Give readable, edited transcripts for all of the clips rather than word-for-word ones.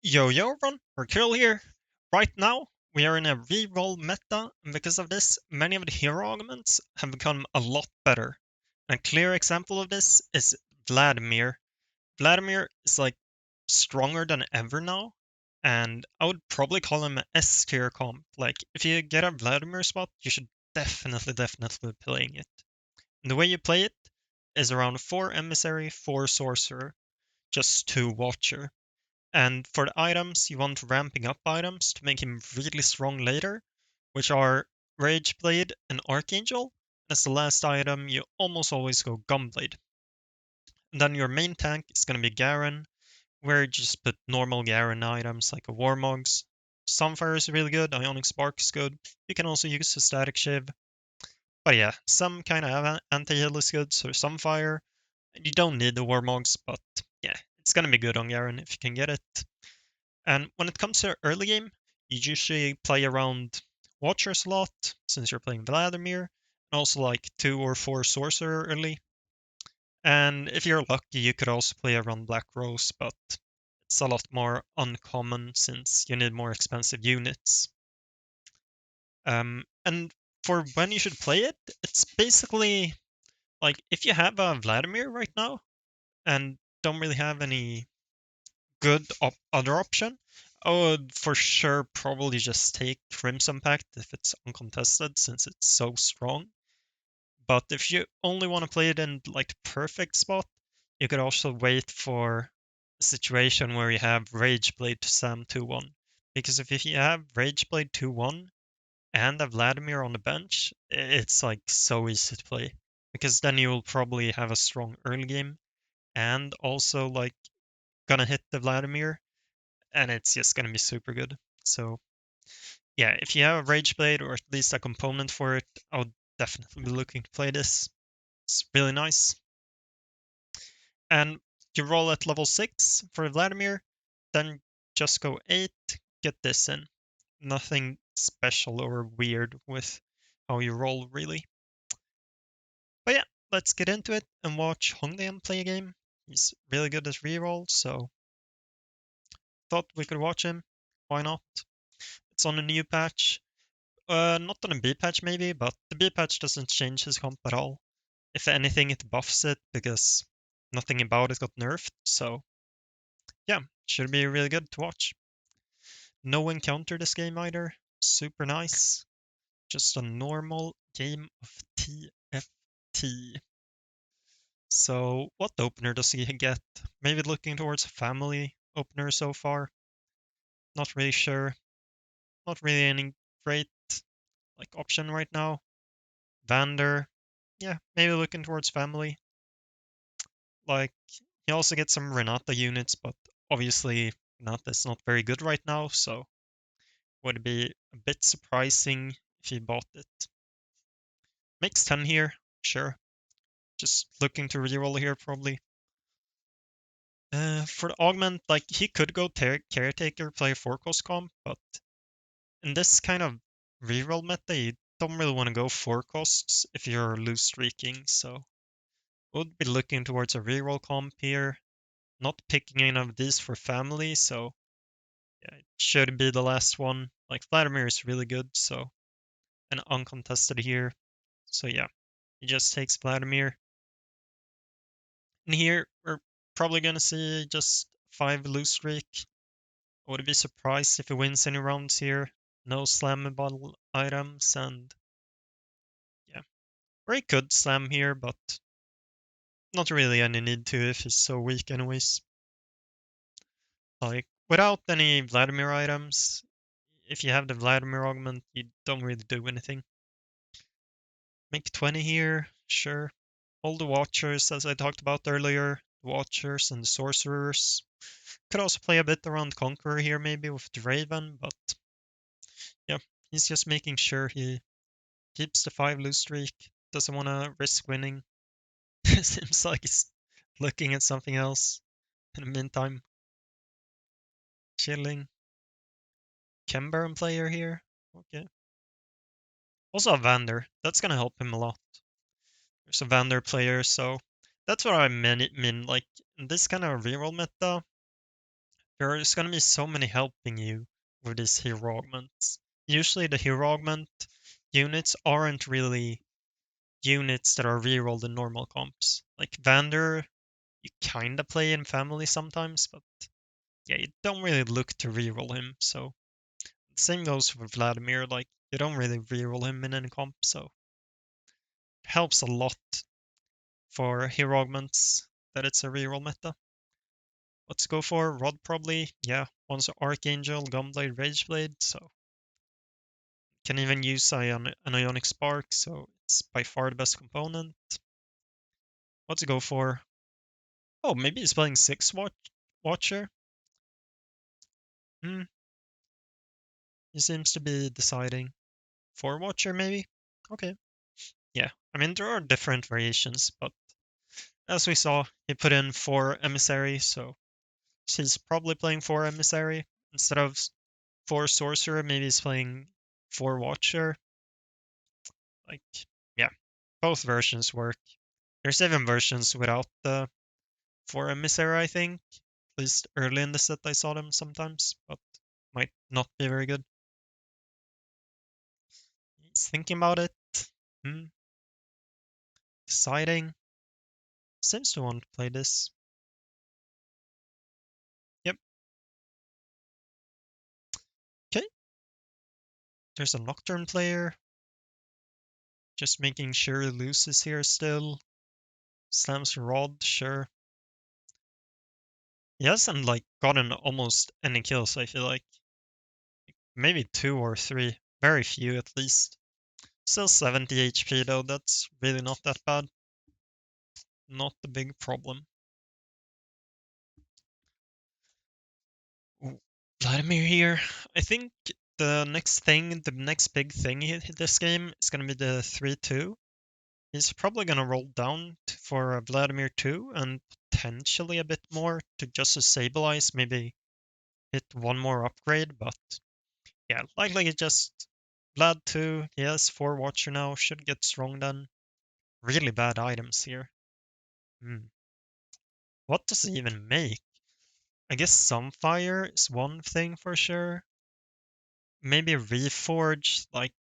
Yo yo everyone, Kill here. Right now, we are in a reroll meta, and because of this, many of the hero augments have become a lot better. And a clear example of this is Vladimir. Vladimir is like stronger than ever now, and I would probably call him an S tier comp. Like, if you get a Vladimir spot, you should definitely be playing it. And the way you play it is around 4 Emissary, 4 Sorcerer, just 2 Watcher. And for the items, you want ramping up items to make him really strong later, which are Rage Blade and Archangel. As the last item, you almost always go Gunblade. And then your main tank is going to be Garen, where you just put normal Garen items like a Warmogs. Sunfire is really good, Ionic Spark is good. You can also use a Static Shiv. But yeah, some kind of anti-heal is good, so Sunfire. You don't need the Warmogs, but yeah, it's going to be good on Garen if you can get it. And when it comes to early game, you usually play around Watchers a lot, since you're playing Vladimir, and also like 2 or 4 Sorcerer early. And if you're lucky, you could also play around Black Rose, but it's a lot more uncommon since you need more expensive units. And for when you should play it, it's basically like if you have a Vladimir right now and don't really have any good other option, I would for sure probably just take Crimson Pact if it's uncontested since it's so strong. But if you only want to play it in like the perfect spot, you could also wait for a situation where you have Rageblade to Sam 2-1. Because if you have Rageblade 2-1 and a Vladimir on the bench, it's like so easy to play. Because then you'll probably have a strong early game and also like gonna hit the Vladimir and it's just gonna be super good. So yeah, if you have a Rage Blade or at least a component for it, I would definitely be looking to play this. It's really nice. And you roll at level 6 for Vladimir, then just go 8, get this in. Nothing special or weird with how you roll, really. But yeah, let's get into it and watch Honglian play a game. He's really good at reroll, so thought we could watch him. Why not? It's on a new patch. Not on a B patch maybe, but the B patch doesn't change his comp at all. If anything, it buffs it because nothing about it got nerfed. So yeah, should be really good to watch. No encounter this game either. Super nice. Just a normal game of TFT. So what opener does he get? Maybe looking towards a family opener so far. Not really sure. Not really any great like option right now. Vander, yeah, maybe looking towards family. Like, he also gets some Renata units, but obviously Renata's not very good right now, so would be a bit surprising if he bought it. Makes 10 here, sure. Just looking to reroll here, probably. For the Augment, like, he could go Caretaker, play 4-cost comp, but in this kind of reroll meta, you don't really want to go 4 costs if you're loose streaking, so would be looking towards a reroll comp here. Not picking any of these for family, so yeah, it should be the last one. Like Vladimir is really good, so and uncontested here. So yeah, he just takes Vladimir. And here we're probably gonna see just 5 loose streak. I wouldn't be surprised if he wins any rounds here. No slammable items, and yeah. Or he could slam here, but not really any need to if he's so weak anyways. Like, without any Vladimir items, if you have the Vladimir augment, you don't really do anything. Make 20 here, sure. All the Watchers, as I talked about earlier, the Watchers and the Sorcerers. Could also play a bit around Conqueror here, maybe with the Raven, but yeah, he's just making sure he keeps the 5 lose streak. Doesn't want to risk winning. Seems like he's looking at something else in the meantime. Chilling. Kembaron player here. Okay. Also a Vander. That's gonna help him a lot. There's a Vander player, so that's what I mean. Like in this kind of reroll meta, There's gonna be so many helping you with these hero augments. Usually the hero augment units aren't really units that are rerolled in normal comps. Like Vander, you kinda play in family sometimes, but yeah, you don't really look to reroll him. So same goes for Vladimir. Like you don't really reroll him in any comp, so it helps a lot for hero augments that it's a reroll meta. Let's go for Rod probably. Yeah, one's Archangel, Gunblade, Rageblade, so can even use an Ionic Spark, so it's by far the best component. Let's go for. Oh, maybe he's playing Watcher. Hmm, he seems to be deciding 4 Watcher, maybe? Okay. Yeah, I mean, there are different variations, but as we saw, he put in 4 Emissary, so he's probably playing 4 Emissary. Instead of 4 Sorcerer, maybe he's playing 4 Watcher. Like, yeah, both versions work. There's even versions without the 4 Emissary, I think. At least early in the set I saw them sometimes, but might not be very good. He's thinking about it. Hmm. Deciding. Seems to want to play this. Yep. Okay. There's a Nocturne player. Just making sure he loses here still. Slams Rod, sure. He hasn't like gotten almost any kills, I feel like. Maybe 2 or 3. Very few at least. Still 70 HP though, that's really not that bad. Not a big problem. Ooh, Vladimir here. I think the next big thing this game is gonna be the 3-2. He's probably gonna roll down for Vladimir 2 and potentially a bit more to just to stabilize, maybe hit one more upgrade, but yeah, likely it just Vlad 2, he has 4 Watcher now, should get strong then. Really bad items here. Hmm. What does he even make? I guess Sunfire is one thing for sure. Maybe Reforge, like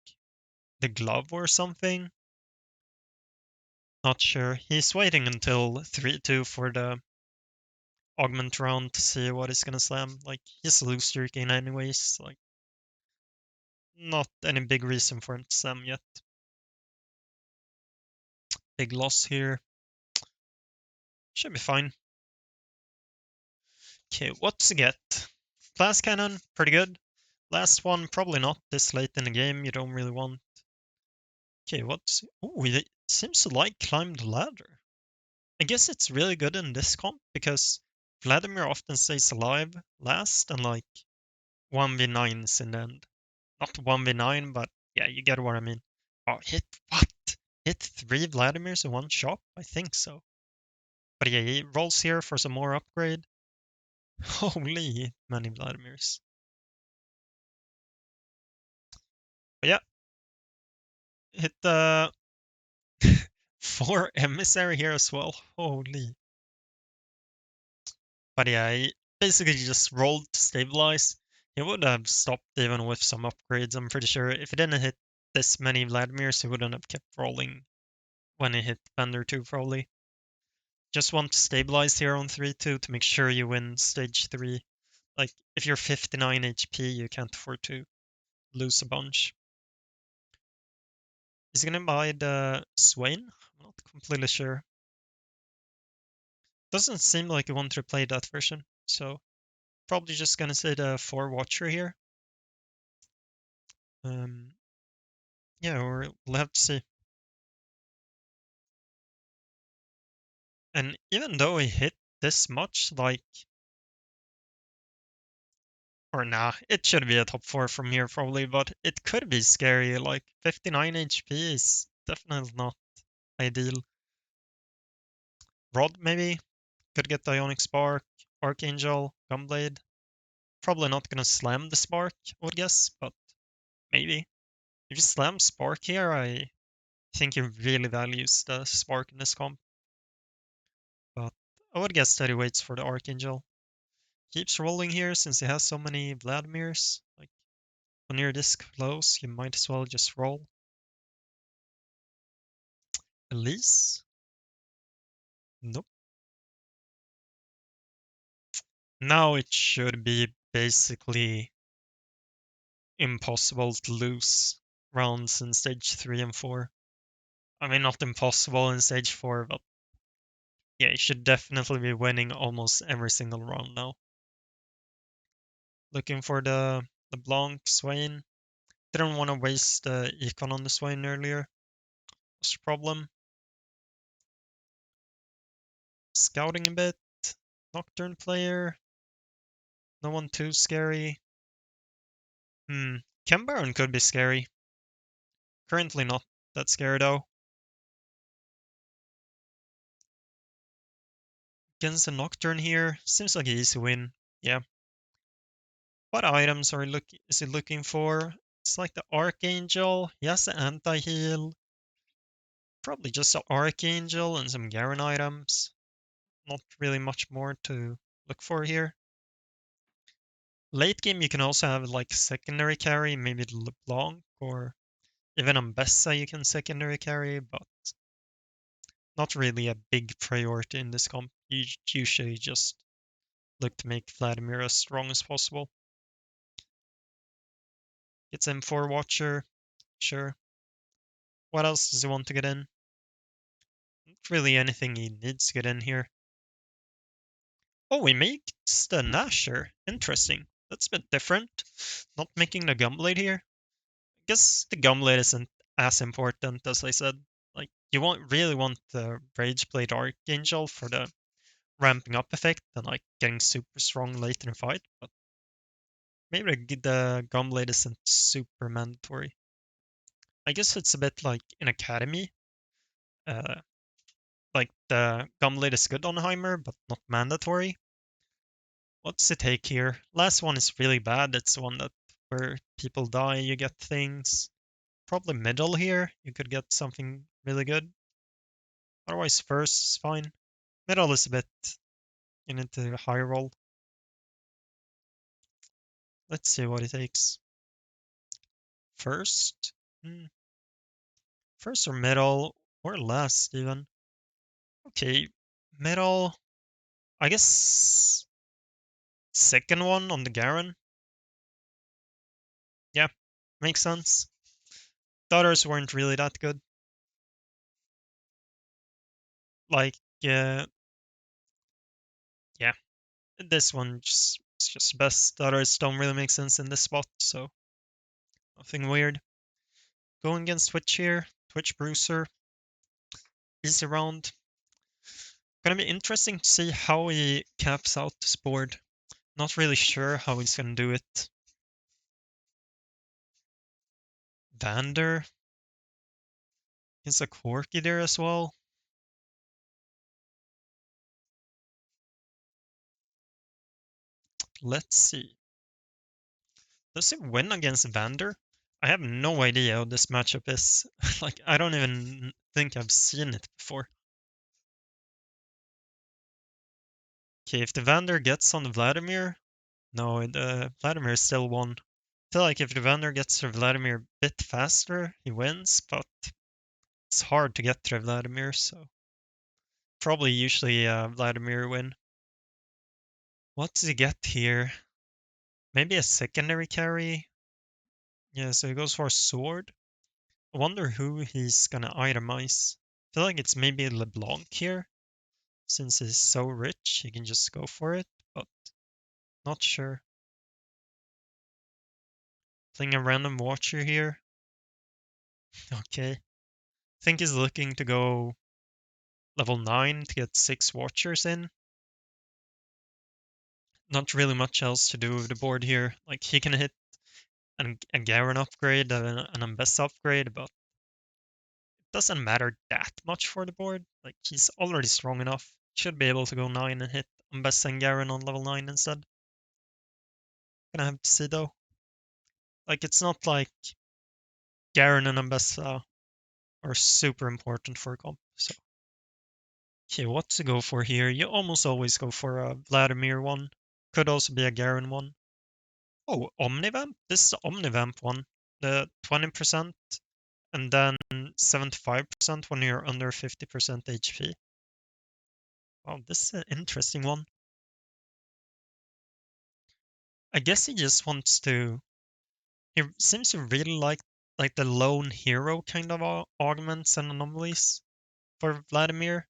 the glove or something. Not sure. He's waiting until 3-2 for the Augment round to see what he's gonna slam. Like, he's loose streaking anyways. Like, not any big reason for him to slam yet. Big loss here. Should be fine. Okay, what to get? Glass Cannon, pretty good. Last one, probably not this late in the game. You don't really want. Okay, what's. Oh, he seems to like climb the ladder. I guess it's really good in this comp because Vladimir often stays alive last and like 1v9s in the end. Not 1v9, but yeah, you get what I mean. Oh, hit what? Hit 3 Vladimirs in one shot? I think so. But yeah, he rolls here for some more upgrade. Holy many Vladimirs. But yeah, hit the 4 Emissary here as well. Holy. But yeah, he basically just rolled to stabilize. He would have stopped even with some upgrades, I'm pretty sure. If he didn't hit this many Vladimirs, he wouldn't have kept rolling when he hit Bender 2, probably. Just want to stabilize here on 3-2 to make sure you win stage 3. Like, if you're 59 HP, you can't afford to lose a bunch. Is he gonna buy the Swain? I'm not completely sure. Doesn't seem like he wanted to play that version, so probably just gonna say the 4 Watcher here. Um, yeah, we'll have to see. And even though he hit this much, like, or nah, it should be a top 4 from here probably, but it could be scary. Like, 59 HP is definitely not ideal. Rod, maybe? Could get the Ionic Spark, Archangel, Gunblade. Probably not gonna slam the Spark, I would guess, but maybe. If you slam Spark here, I think he really values the Spark in this comp. But I would guess that he waits for the Archangel. keeps rolling here since he has so many Vladimirs. Like, when you're this close, you might as well just roll. Elise? Nope. Now it should be basically impossible to lose rounds in stage 3 and 4. I mean, not impossible in stage 4, but yeah, you should definitely be winning almost every single round now. Looking for the Blanc Swain. Didn't want to waste the econ on the Swain earlier. What's the problem? Scouting a bit. Nocturne player. No one too scary. Chem Baron could be scary. Currently not that scary though. Against the Nocturne here, seems like an easy win. Yeah. What items is he looking for? It's like the Archangel. He has the anti-heal. Probably just the Archangel and some Garen items. Not really much more to look for here. Late game, you can also have like secondary carry, maybe LeBlanc or even Ambessa you can secondary carry, but not really a big priority in this comp. You usually just look to make Vladimir as strong as possible. Gets M4 Watcher, sure. What else does he want to get in? Not really anything he needs to get in here. Oh, he makes the Nasher. Interesting. That's a bit different. Not making the Gunblade here. I guess the Gunblade isn't as important as I said. Like, you really want the Rageblade Archangel for the ramping up effect and like getting super strong late in the fight, but maybe the Gunblade isn't super mandatory. I guess it's a bit like in Academy. Uh, like the Gunblade is good on Heimer, but not mandatory. What's the take here? Last one is really bad. It's the one that where people die, you get things. Probably middle here. You could get something really good. Otherwise, first is fine. Middle is a bit you need to high roll. Let's see what it takes. First? First or middle, or last even. Okay, middle. I guess second one on the Garen. Yeah, makes sense. The others weren't really that good. Like, yeah, this one it's just best. The others don't really make sense in this spot, so nothing weird. Going against Twitch here, Twitch Bruiser, easy round. Gonna be interesting to see how he caps out this board. Not really sure how he's gonna do it. Vander. He's a Corki there as well. Let's see. Does he win against Vander? I have no idea how this matchup is. Like, I don't even think I've seen it before. Okay, if the Vander gets on the Vladimir, no, the Vladimir still won. I feel like if the Vander gets to Vladimir a bit faster, he wins, but it's hard to get to Vladimir, so probably usually Vladimir win. What does he get here? Maybe a secondary carry? Yeah, so he goes for a sword. I wonder who he's gonna itemize. I feel like it's maybe LeBlanc here. Since he's so rich, he can just go for it, but not sure. Playing a random watcher here. Okay. Think he's looking to go level 9 to get 6 watchers in. Not really much else to do with the board here. Like, he can hit a Garen upgrade, an Ambessa upgrade, but it doesn't matter that much for the board. Like, he's already strong enough. Should be able to go 9 and hit Ambessa and Garen on level 9 instead. Gonna have to see though. Like, it's not like Garen and Ambessa are super important for a comp. So, okay, what to go for here? You almost always go for a Vladimir one. Could also be a Garen one. Oh, Omnivamp? This is the Omnivamp one. The 20% and then 75% when you're under 50% HP. Wow, this is an interesting one. I guess he just wants to. He seems to really like the lone hero kind of augments and anomalies for Vladimir.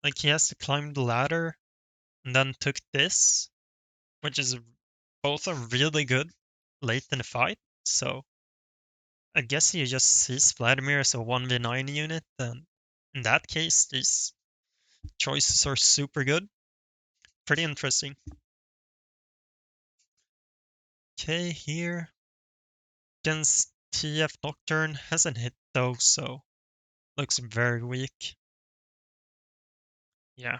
Like he has to climb the ladder and then took this, which is both are really good late in the fight. So I guess he just sees Vladimir as a 1v9 unit, and in that case, these choices are super good. Pretty interesting. Okay, here. Against TF Nocturne, hasn't hit though, so looks very weak. Yeah,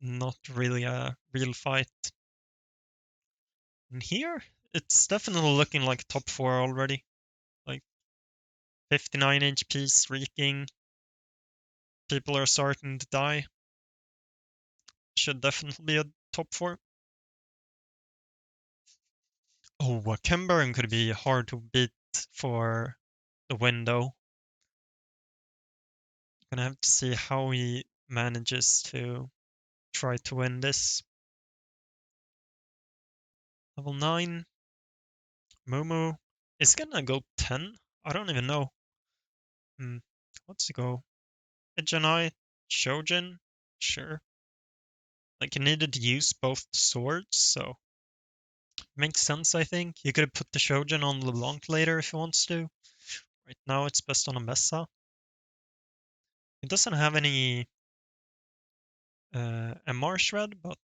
not really a real fight. And here, it's definitely looking like top 4 already. Like 59 HP streaking. People are starting to die. Should definitely be a top 4. Oh, a Kimberin could be hard to beat for the window. Gonna have to see how he manages to try to win this. Level 9. Mumu is gonna go 10. I don't even know. What's he go? Ejinai, Shojin? Sure. Like he needed to use both swords, so makes sense, I think. You could have put the Shojin on LeBlanc later if he wants to. Right now it's best on a Mesa. He doesn't have any MR shred, but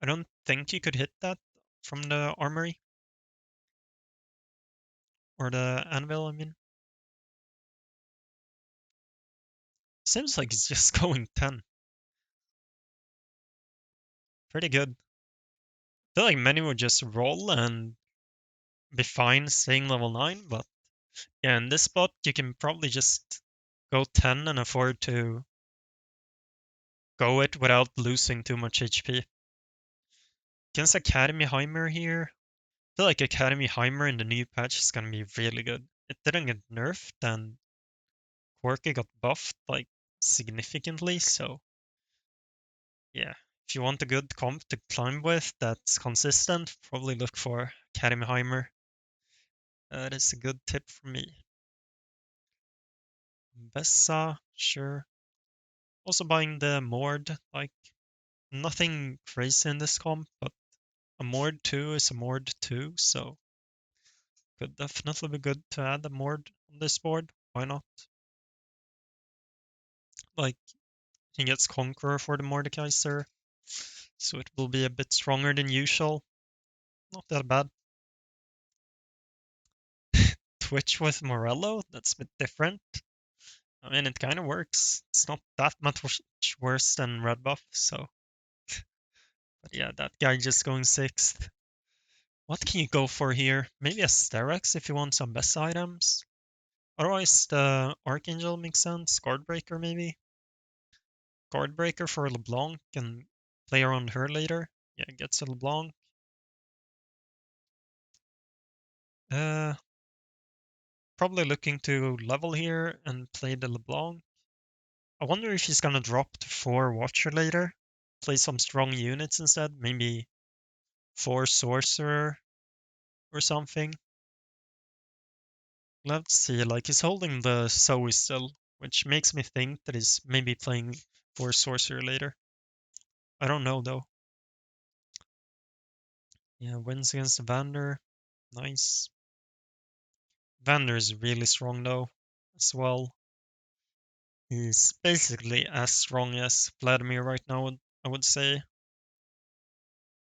I don't think you could hit that from the armory. Or the anvil, I mean. Seems like he's just going 10. Pretty good. I feel like many would just roll and be fine staying level 9, but yeah, in this spot you can probably just go 10 and afford to go it without losing too much HP. Against Academy Heimer here, I feel like Academy Heimer in the new patch is gonna be really good. It didn't get nerfed and Quirky got buffed like significantly, so yeah. If you want a good comp to climb with that's consistent, probably look for Academy Heimer. That is a good tip from me. Bessa, sure. Also buying the Mord, like nothing crazy in this comp, but a Mord 2 is a Mord 2, so could definitely be good to add a Mord on this board. Why not? Like, he gets Conqueror for the Mordekaiser, so it will be a bit stronger than usual. Not that bad. Twitch with Morello, that's a bit different. I mean, it kind of works. It's not that much worse than Red Buff, so. But yeah, that guy just going 6th. What can you go for here? Maybe a Sterex if you want some best items. Otherwise, the Archangel makes sense. Guardbreaker, maybe. Guardbreaker for LeBlanc and play around her later. Yeah, gets a LeBlanc. Uh, Probably looking to level here and play the LeBlanc. I wonder if he's gonna drop to 4 Watcher later. Play some strong units instead. Maybe 4 Sorcerer or something. Let's see, like he's holding the Zoe still, which makes me think that he's maybe playing 4 Sorcerer later. I don't know though. Yeah, wins against Vander. Nice. Vander is really strong though, as well. He's basically as strong as Vladimir right now, I would say.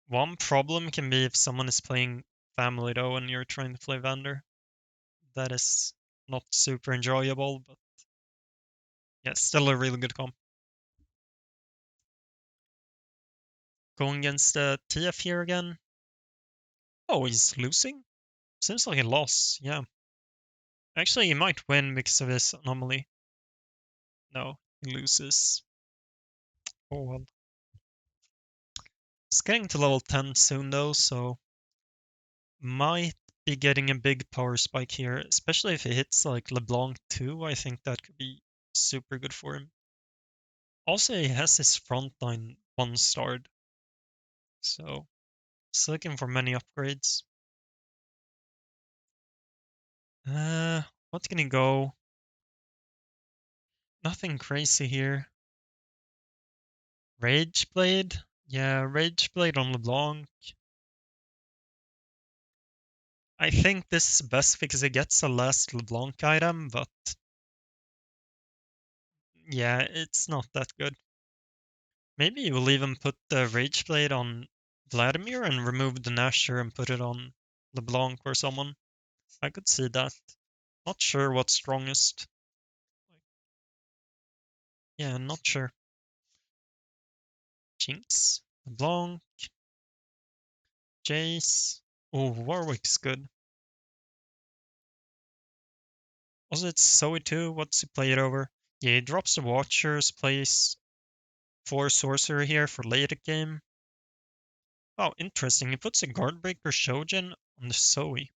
One problem can be if someone is playing family though and you're trying to play Vander. That is not super enjoyable, but yeah, still a really good comp. Going against TF here again. Oh, he's losing? Seems like a loss, yeah. Actually, he might win because of his anomaly. No, he loses. Oh well. He's getting to level 10 soon though, so might be getting a big power spike here, especially if he hits like LeBlanc too. I think that could be super good for him. Also, he has his frontline 1-starred, so he's looking for many upgrades. What can he go? Nothing crazy here. Rage Blade? Yeah, Rage Blade on LeBlanc. I think this is best because it gets the last LeBlanc item, but yeah, it's not that good. Maybe you will even put the Rage Blade on Vladimir and remove the Nasher and put it on LeBlanc or someone. I could see that. Not sure what's strongest. Yeah, not sure. Jinx, LeBlanc, Jace. Oh, Warwick's good. Also, it's Zoe too. What's he play it over? Yeah, he drops the Watchers, plays 4 Sorcerer here for late game. Oh, interesting. He puts a Guardbreaker Shojin on the Zoe.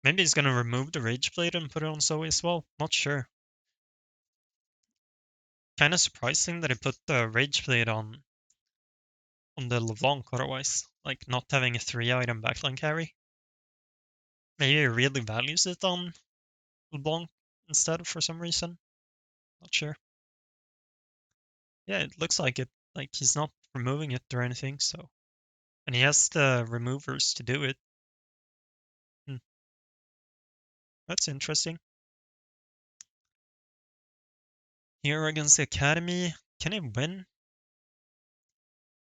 Maybe he's gonna remove the Rage Blade and put it on Zoe as well. Not sure. Kind of surprising that he put the Rage Blade on the LeBlanc otherwise. Like not having a 3-item backline carry. Maybe he really values it on LeBlanc instead for some reason. Not sure. Yeah, it looks like it. Like he's not removing it or anything, so. And he has the removers to do it. Hmm. That's interesting. Here against the Academy, can he win?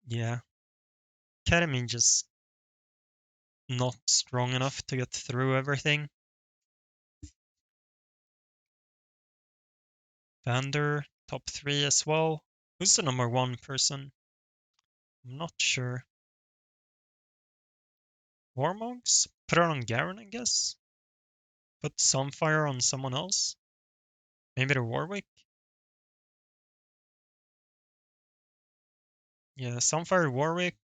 Yeah. Academy just not strong enough to get through everything. Vander, top 3 as well. Who's the number 1 person? I'm not sure. Warmogs? Put it on Garen, I guess. Put Sunfire on someone else. Maybe the Warwick? Yeah, Sunfire Warwick.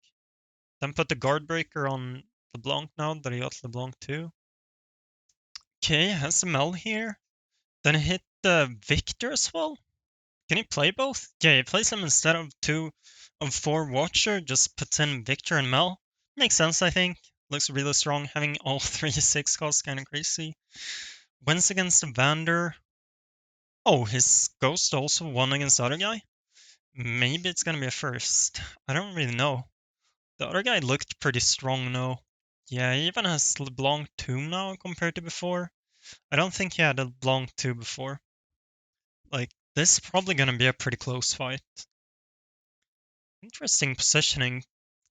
Then put the Guardbreaker on LeBlanc now that he got LeBlanc too. Okay, has a Mel here. Then hit the Victor as well. Can he play both? Yeah, he plays him instead of 2 of 4 Watcher, just puts in Victor and Mel. Makes sense, I think. Looks really strong. Having all 3 6 costs kind of crazy. Wins against the Vander. Oh, his Ghost also won against the other guy? Maybe it's gonna be a first. I don't really know. The other guy looked pretty strong now. Yeah, he even has LeBlanc 2 now compared to before. I don't think he had a LeBlanc 2 before. Like, this is probably gonna be a pretty close fight. Interesting positioning.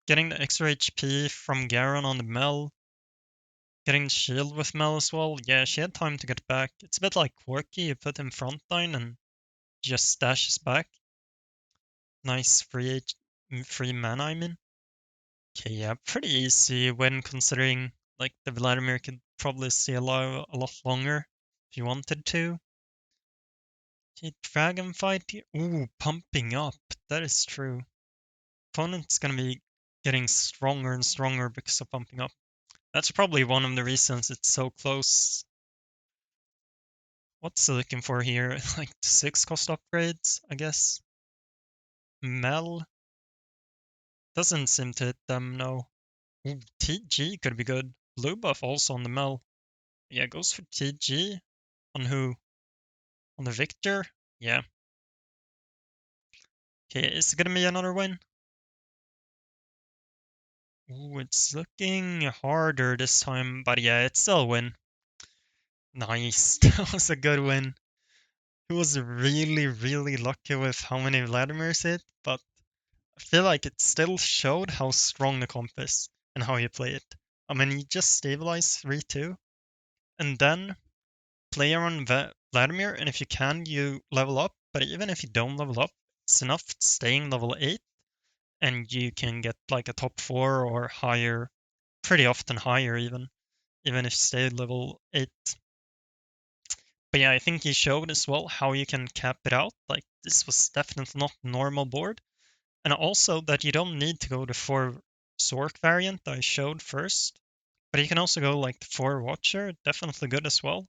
Getting the extra HP from Garen on the Mel. Getting the shield with Mel as well. Yeah, she had time to get back. It's a bit like Quirky. You put him frontline and just stashes back. Nice free mana, I mean. Okay, yeah, pretty easy win considering like the Vladimir could probably stay alive a lot longer if he wanted to. Okay, Dragon fight here. Ooh, pumping up. That is true. Opponent's gonna be getting stronger and stronger because of pumping up. That's probably one of the reasons it's so close. What's he looking for here? Like 6 cost upgrades, I guess. Mel doesn't seem to hit them, no. Ooh, TG could be good. Blue buff also on the Mel. Yeah, goes for TG. On who? On the Victor? Yeah. Okay, is it gonna be another win? Ooh, it's looking harder this time, but yeah, it's still a win. Nice. That was a good win. He was really, really lucky with how many Vladimirs hit, but I feel like it still showed how strong the comp is and how you play it. I mean, you just stabilize 3-2, and then play around Vladimir, and if you can, you level up. But even if you don't level up, it's enough staying level 8, and you can get like a top 4 or higher, pretty often higher even if you stay level 8. But yeah, I think he showed as well how you can cap it out. Like, this was definitely not normal board. And also that you don't need to go the 4 Zork variant that I showed first, but you can also go like the 4 Watcher, definitely good as well.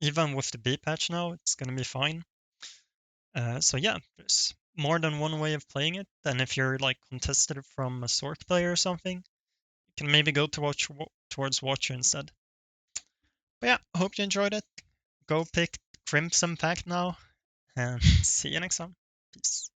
Even with the B patch now, it's gonna be fine. So yeah, there's more than one way of playing it. And if you're like contested from a Zork player or something, you can maybe go towards Watcher instead. But yeah, I hope you enjoyed it. Go pick Crimson Pact now, and see you next time. Peace.